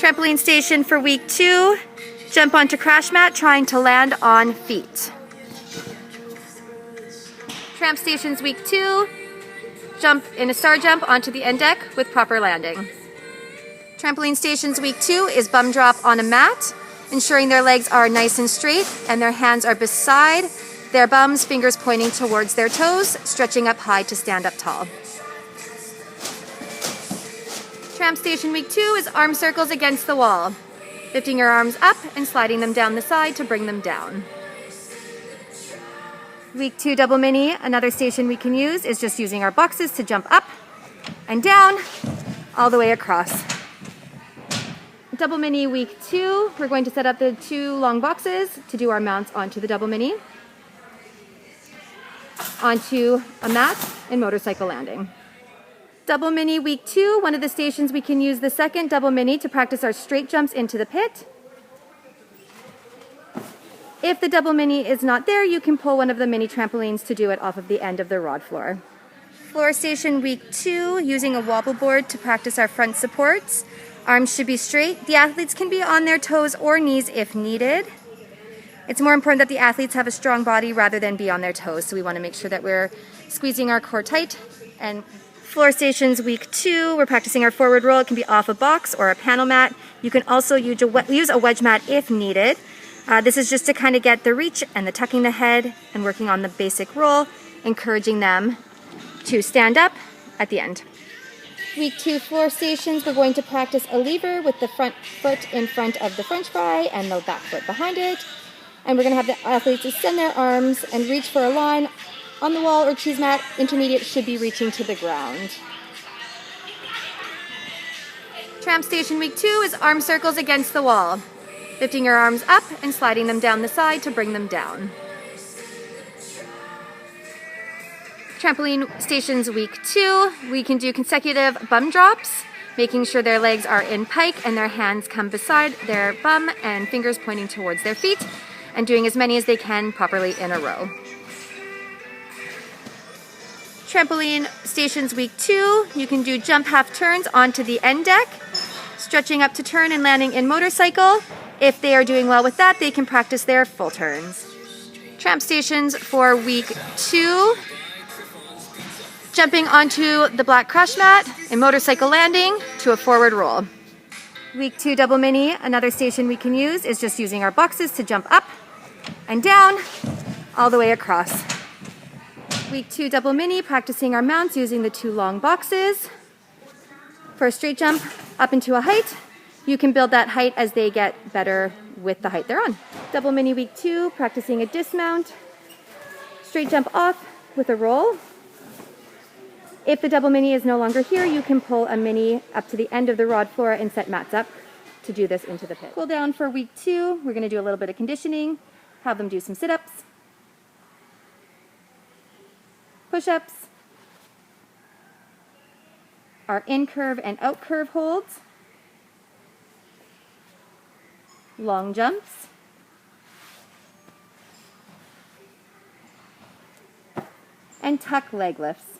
Trampoline station for week 2. Jump onto crash mat trying to land on feet. Tramp stations week 2. Jump in a star jump onto the end deck with proper landing. Trampoline stations week 2 is bum drop on a mat, ensuring their legs are nice and straight and their hands are beside their bums, fingers pointing towards their toes, stretching up high to stand up tall. Tramp station week 2 is arm circles against the wall, lifting your arms up and sliding them down the side to bring them down. Week 2 double mini, another station we can use is just using our boxes to jump up and down all the way across. Double mini week 2, we're going to set up the 2 long boxes to do our mounts onto the double mini, onto a mat and motorcycle landing. Double mini week 2, one of the stations we can use the second double mini to practice our straight jumps into the pit. If the double mini is not there, you can pull one of the mini trampolines to do it off of the end of the rod floor. Floor station week 2, using a wobble board to practice our front supports. Arms should be straight. The athletes can be on their toes or knees if needed. It's more important that the athletes have a strong body rather than be on their toes, so we want to make sure that we're squeezing our core tight. And floor stations week 2, we're practicing our forward roll. It can be off a box or a panel mat. You can also use a wedge mat if needed. This is just to kind of get the reach and the tucking the head and working on the basic roll, encouraging them to stand up at the end. Week 2 floor stations, we're going to practice a lever with the front foot in front of the French fry and the back foot behind it. And we're going to have the athletes extend their arms and reach for a line on the wall or cheese mat. Intermediate should be reaching to the ground. Tramp station week 2 is arm circles against the wall, lifting your arms up and sliding them down the side to bring them down. Trampoline stations week 2, we can do consecutive bum drops, making sure their legs are in pike and their hands come beside their bum and fingers pointing towards their feet, and doing as many as they can properly in a row. Trampoline stations week 2, you can do jump half turns onto the end deck, stretching up to turn and landing in motorcycle. If they are doing well with that, they can practice their full turns. Tramp stations for week 2, jumping onto the black crash mat and motorcycle landing to a forward roll. Week 2 double mini, another station we can use is just using our boxes to jump up and down all the way across. Week 2 double mini, practicing our mounts using the 2 long boxes. For a straight jump up into a height, you can build that height as they get better with the height they're on. Double mini week 2, practicing a dismount, straight jump off with a roll. If the double mini is no longer here, you can pull a mini up to the end of the rod floor and set mats up to do this into the pit. Cool down for week 2, we're going to do a little bit of conditioning, have them do some sit-ups, push-ups, our in-curve and out-curve holds, long jumps, and tuck leg lifts.